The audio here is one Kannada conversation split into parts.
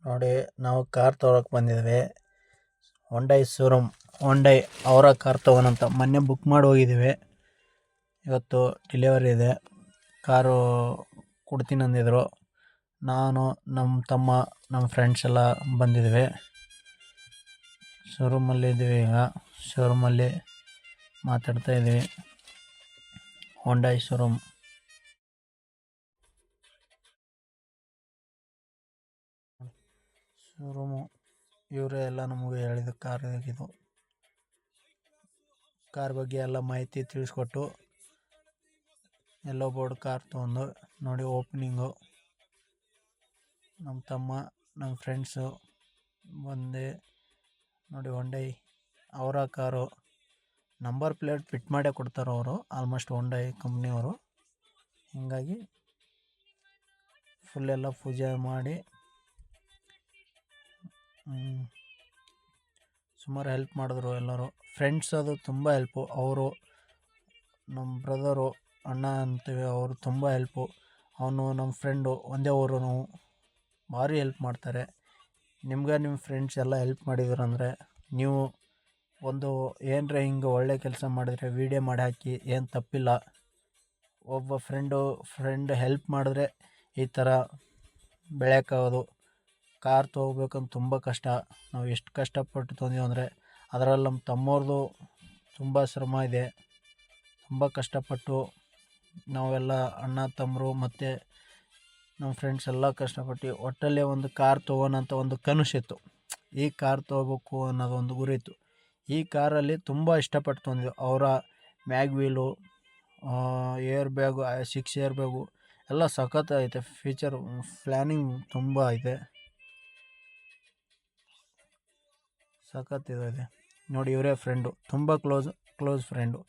ನೋಡಿ, ನಾವು ಕಾರ್ ತೊಗೊಳಕ್ಕೆ ಬಂದಿದ್ವಿ. Hyundai showroom. ಹೊಂಡೈ ಅವರ ಕಾರ್ ತೊಗೊಳಂತ ಮೊನ್ನೆ ಬುಕ್ ಮಾಡಿ ಹೋಗಿದ್ದೀವಿ. ಇವತ್ತು ಡೆಲಿವರಿ ಇದೆ. ಕಾರು ಕೊಡ್ತೀನಿ ಅಂದಿದ್ರು. ನಾನು, ನಮ್ಮ ತಮ್ಮ, ನಮ್ಮ ಫ್ರೆಂಡ್ಸ್ ಎಲ್ಲ ಬಂದಿದ್ವಿ. ಶೋರೂಮಲ್ಲಿ ಇದ್ದೀವಿ. ಈಗ ಶೋರೂಮಲ್ಲಿ ಮಾತಾಡ್ತಾ ಇದ್ದೀವಿ. Hyundai showroom. ಶೋರೂಮು ಇವರೇ ಎಲ್ಲ ನಮಗೆ ಹೇಳಿದ ಇದು ಕಾರ್ ಬಗ್ಗೆ ಎಲ್ಲ ಮಾಹಿತಿ ತಿಳಿಸ್ಕೊಟ್ಟು ಎಲ್ಲೋ ಬೋರ್ಡ್ ಕಾರ್ ತೊಗೊಂಡು ನೋಡಿ. ಓಪನಿಂಗು ನಮ್ಮ ತಮ್ಮ, ನಮ್ಮ ಫ್ರೆಂಡ್ಸು ಬಂದು ನೋಡಿ. ಹೊಂಡೈ ಅವರ ಕಾರು. ನಂಬರ್ ಪ್ಲೇಟ್ ಫಿಟ್ ಮಾಡೇ ಕೊಡ್ತಾರೆ ಅವರು, ಆಲ್ಮೋಸ್ಟ್ ಹೊಂಡೈ ಕಂಪ್ನಿಯವರು. ಹೀಗಾಗಿ ಫುಲ್ಲೆಲ್ಲ ಪೂಜೆ ಮಾಡಿ ಸುಮಾರು ಹೆಲ್ಪ್ ಮಾಡಿದ್ರು ಎಲ್ಲರೂ. ಫ್ರೆಂಡ್ಸ್ ಅದು ತುಂಬ ಹೆಲ್ಪು. ಅವರು ನಮ್ಮ ಬ್ರದರು, ಅಣ್ಣ ಅಂತೀವಿ, ಅವರು ತುಂಬ ಹೆಲ್ಪು. ಅವನು ನಮ್ಮ ಫ್ರೆಂಡು, ಒಂದೇ ಊರು. ನಾವು ಭಾರಿ ಹೆಲ್ಪ್ ಮಾಡ್ತಾರೆ. ನಿಮ್ಗೆ ನಿಮ್ಮ ಫ್ರೆಂಡ್ಸ್ ಎಲ್ಲ ಹೆಲ್ಪ್ ಮಾಡಿದ್ರಂದರೆ ನೀವು ಒಂದು ಏನರ ಹಿಂಗೆ ಒಳ್ಳೆ ಕೆಲಸ ಮಾಡಿದ್ರೆ ವೀಡಿಯೋ ಮಾಡಿ ಹಾಕಿ, ಏನು ತಪ್ಪಿಲ್ಲ. ಒಬ್ಬ ಫ್ರೆಂಡ್ ಹೆಲ್ಪ್ ಮಾಡಿದ್ರೆ ಈ ಥರ ಬೆಳೆಯೋಕ್ಕಾಗೋದು. ಕಾರ್ ತೊಗೋಬೇಕಂತ ತುಂಬ ಕಷ್ಟ. ನಾವು ಎಷ್ಟು ಕಷ್ಟಪಟ್ಟು ತೊಗೊಂಡಿವಿ ಅಂದರೆ, ಅದರಲ್ಲಿ ನಮ್ಮ ತಮ್ಮವ್ರದ್ದು ತುಂಬ ಶ್ರಮ ಇದೆ. ತುಂಬ ಕಷ್ಟಪಟ್ಟು ನಾವೆಲ್ಲ ಅಣ್ಣ ತಮ್ಮರು ಮತ್ತು ನಮ್ಮ ಫ್ರೆಂಡ್ಸ್ ಎಲ್ಲ ಕಷ್ಟಪಟ್ಟು ಒಟ್ಟಲ್ಲೇ ಒಂದು ಕಾರ್ ತೊಗೊಳೋಂಥ ಒಂದು ಕನಸಿತ್ತು. ಈ ಕಾರ್ ತೊಗೋಬೇಕು ಅನ್ನೋದು ಒಂದು ಗುರಿ ಇತ್ತು. ಈ ಕಾರಲ್ಲಿ ತುಂಬ ಇಷ್ಟಪಟ್ಟು ತೊಗೊಂಡಿದ್ದು. ಅವರ mag wheel, air bag, 6 air bag ಎಲ್ಲ ಸಖತ್ತೈತೆ. ಫೀಚರ್ ಪ್ಲ್ಯಾನಿಂಗ್ ತುಂಬ ಐತೆ, ಸಖತ್ತಿದೆ ನೋಡಿ. ಇವರೇ ಫ್ರೆಂಡು, ತುಂಬ ಕ್ಲೋಸ್ ಫ್ರೆಂಡು.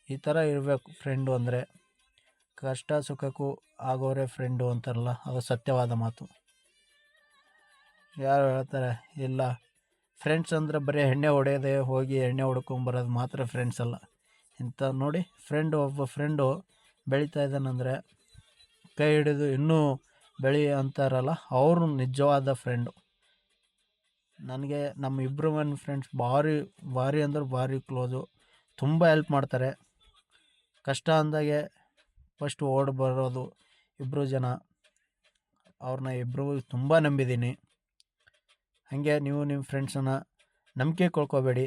ಈ ಥರ ಇರಬೇಕು ಫ್ರೆಂಡು ಅಂದರೆ. ಕಷ್ಟ ಸುಖಕ್ಕೂ ಆಗೋರೇ ಫ್ರೆಂಡು ಅಂತಾರಲ್ಲ, ಅದು ಸತ್ಯವಾದ ಮಾತು. ಯಾರು ಹೇಳ್ತಾರೆ ಇಲ್ಲ ಫ್ರೆಂಡ್ಸ್ ಅಂದರೆ ಬರೀ ಎಣ್ಣೆ ಹೊಡೆಯೋದೇ, ಹೋಗಿ ಎಣ್ಣೆ ಹೊಡ್ಕೊಂಬರೋದು ಮಾತ್ರ ಫ್ರೆಂಡ್ಸ್ ಅಲ್ಲ. ಇಂಥ ನೋಡಿ, ಒಬ್ಬ ಫ್ರೆಂಡು ಬೆಳೀತಾ ಇದ್ದಾನಂದರೆ ಕೈ ಹಿಡಿದು ಇನ್ನೂ ಬೆಳಿ ಅಂತಾರಲ್ಲ, ಅವರು ನಿಜವಾದ ಫ್ರೆಂಡು. ನನಗೆ ನಮ್ಮ ಇಬ್ಬರು ಫ್ರೆಂಡ್ಸ್ ಭಾರಿ ಅಂದ್ರೆ ಭಾರಿ ಕ್ಲೋಸು. ತುಂಬ ಹೆಲ್ಪ್ ಮಾಡ್ತಾರೆ. ಕಷ್ಟ ಅಂದಾಗೆ ಫಸ್ಟ್ ಓಡಿ ಬರೋದು ಇಬ್ಬರು ಜನ. ಅವ್ರನ್ನ ಇಬ್ಬರು ತುಂಬ ನಂಬಿದ್ದೀನಿ. ಹಾಗೆ ನೀವು ನಿಮ್ಮ ಫ್ರೆಂಡ್ಸನ್ನು ನಂಬಿಕೆ ಕಳ್ಕೊಬೇಡಿ,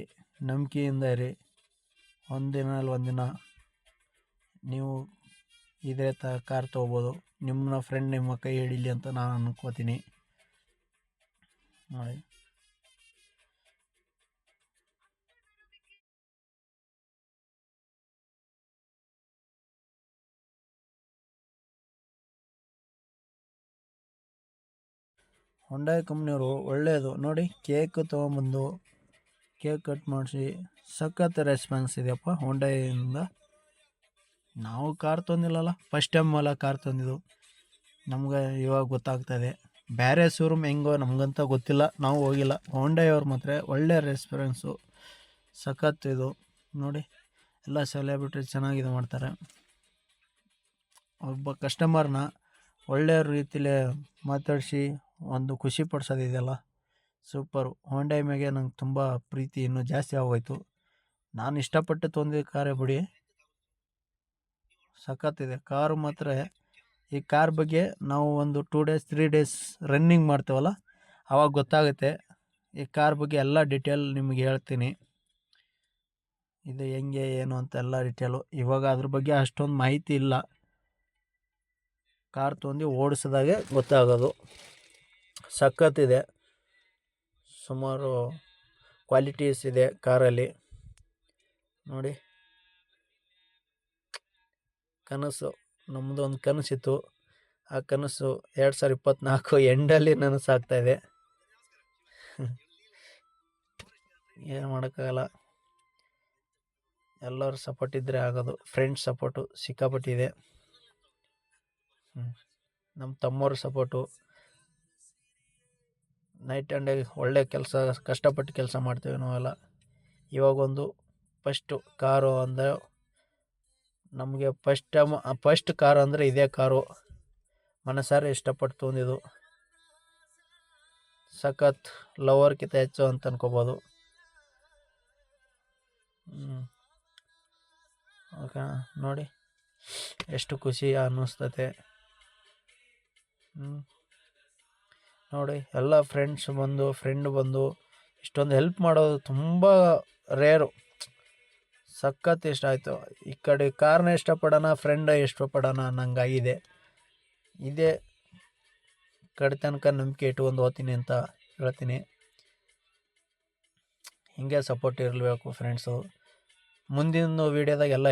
ನಂಬಿಕೆಯಿಂದ ಇರಿ. ಒಂದಿನ ನೀವು ಇದೇ ಕಾರ್ ತೊಗೋಬೋದು. ನಿಮ್ಮ ಫ್ರೆಂಡ್ ನಿಮ್ಮ ಕೈ ಹಿಡೀಲಿ ಅಂತ ನಾನು ಅನ್ಕೋತೀನಿ ನೋಡಿ. ಹೊಂಡೈ ಕಂಪ್ನಿಯವರು ಒಳ್ಳೆಯದು ನೋಡಿ. ಕೇಕ್ ತೊಗೊಂಬಂದು ಕೇಕ್ ಕಟ್ ಮಾಡಿಸಿ ಸಖತ್ ರೆಸ್ಪಾನ್ಸ್ ಇದೆಯಪ್ಪ ಹೊಂಡೈಯಿಂದ. ನಾವು ಕಾರ್ ತೊಂದಿಲ್ಲಲ್ಲ, ಫಸ್ಟ್ ಟೈಮ್ ಅಲ್ಲ ಕಾರ್ ತಂದಿದ್ದು. ನಮ್ಗೆ ಇವಾಗ ಗೊತ್ತಾಗ್ತಾಯಿದೆ. ಬೇರೆ ಶೋರೂಮ್ ಹೆಂಗೋ ನಮಗಂತ ಗೊತ್ತಿಲ್ಲ, ನಾವು ಹೋಗಿಲ್ಲ. ಹೊಂಡೈ ಅವ್ರು ಮಾತ್ರ ಒಳ್ಳೆ ರೆಸ್ಪಾನ್ಸು, ಸಖತ್ ಇದು ನೋಡಿ. ಎಲ್ಲ ಸೆಲೆಬ್ರಿಟಿ ಚೆನ್ನಾಗಿದೆ ಮಾಡ್ತಾರೆ. ಒಬ್ಬ ಕಸ್ಟಮರ್ನ ಒಳ್ಳೆಯ ರೀತಿಲೇ ಮಾತಾಡಿಸಿ ಒಂದು ಖುಷಿ ಪಡಿಸೋದಿದೆಯಲ್ಲ, ಸೂಪರು. ಹೊಂಡೈ ಮ್ಯಾಗೆ ನಂಗೆ ತುಂಬ ಪ್ರೀತಿ ಇನ್ನೂ ಜಾಸ್ತಿ ಆಗೋಯ್ತು. ನಾನು ಇಷ್ಟಪಟ್ಟು ತೊಂದಿದ್ದ ಕಾರೇ ಬಿಡಿ, ಸಖತ್ತಿದೆ ಕಾರು ಮಾತ್ರ. ಈ ಕಾರ್ ಬಗ್ಗೆ ನಾವು ಒಂದು 2 days 3 days ರನ್ನಿಂಗ್ ಮಾಡ್ತೇವಲ್ಲ, ಆವಾಗ ಗೊತ್ತಾಗುತ್ತೆ. ಈ ಕಾರ್ ಬಗ್ಗೆ ಎಲ್ಲ ಡಿಟೇಲ್ ನಿಮಗೆ ಹೇಳ್ತೀನಿ, ಇದು ಹೆಂಗೆ ಏನು ಅಂತ ಎಲ್ಲ ಡಿಟೇಲು. ಇವಾಗ ಅದ್ರ ಬಗ್ಗೆ ಅಷ್ಟೊಂದು ಮಾಹಿತಿ ಇಲ್ಲ. ಕಾರ್ ತೊಗೊಂಡು ಓಡಿಸಿದಾಗೆ ಗೊತ್ತಾಗೋದು. ಸಖತ್ತಿದೆ, ಸುಮಾರು ಕ್ವಾಲಿಟೀಸ್ ಇದೆ ಕಾರಲ್ಲಿ ನೋಡಿ. ಕನಸು, ನಮ್ಮದು ಒಂದು ಕನಸಿತ್ತು. ಆ ಕನಸು 2024 ಎಂಡಲ್ಲಿ ನನಸಾಗ್ತಾಯಿದೆ. ಏನು ಮಾಡೋಕ್ಕಾಗಲ್ಲ, ಎಲ್ಲರ ಸಪೋರ್ಟ್ ಇದ್ದರೆ ಆಗೋದು. ಫ್ರೆಂಡ್ಸ್ ಸಪೋರ್ಟು ಸಿಕ್ಕಾಪಟ್ಟಿದೆ. ನಮ್ಮ ತಮ್ಮವ್ರ ಸಪೋರ್ಟು. ನೈಟ್ ಆ್ಯಂಡ್ ಡೇ ಒಳ್ಳೆ ಕೆಲಸ, ಕಷ್ಟಪಟ್ಟು ಕೆಲಸ ಮಾಡ್ತೇವೆ ನಾವೆಲ್ಲ. ಇವಾಗೊಂದು ಫಸ್ಟು ಕಾರು ಅಂದರೆ ನಮಗೆ ಫಸ್ಟ್ ಕಾರು ಅಂದರೆ ಇದೇ ಕಾರು. ಮನಸಾರೆ ಇಷ್ಟಪಟ್ಟು ತೊಗೊಂಡಿದ್ದು. ಸಖತ್ ಲವರ್ಕಿಂತ ಹೆಚ್ಚು ಅಂತ ಅನ್ಕೋಬೋದು. ಓಕೆ ನೋಡಿ ಎಷ್ಟು ಖುಷಿ ಅನ್ನಿಸ್ತತೆ. ನೋಡಿ ಎಲ್ಲ ಫ್ರೆಂಡ್ ಬಂದು ಇಷ್ಟೊಂದು ಹೆಲ್ಪ್ ಮಾಡೋದು ತುಂಬ ರೇರು. ಸಖತ್ ಇಷ್ಟ ಆಯಿತು. ಈ ಕಡೆ ಕಾರ್ನ ಇಷ್ಟಪಡೋಣ, ಫ್ರೆಂಡ್ ಇಷ್ಟಪಡೋಣ ಅನ್ನಂಗಾಗಿದೆ. ಇದೇ ಕಡೆ ತನಕ ನಂಬಿಕೆ ಇಟ್ಕೊಂಡು ಹೋಗ್ತೀನಿ ಅಂತ ಹೇಳ್ತೀನಿ. ಹಿಂಗೆ ಸಪೋರ್ಟ್ ಇರಬೇಕು ಫ್ರೆಂಡ್ಸು. ಮುಂದಿನ ವೀಡಿಯೋದಾಗ ಎಲ್ಲ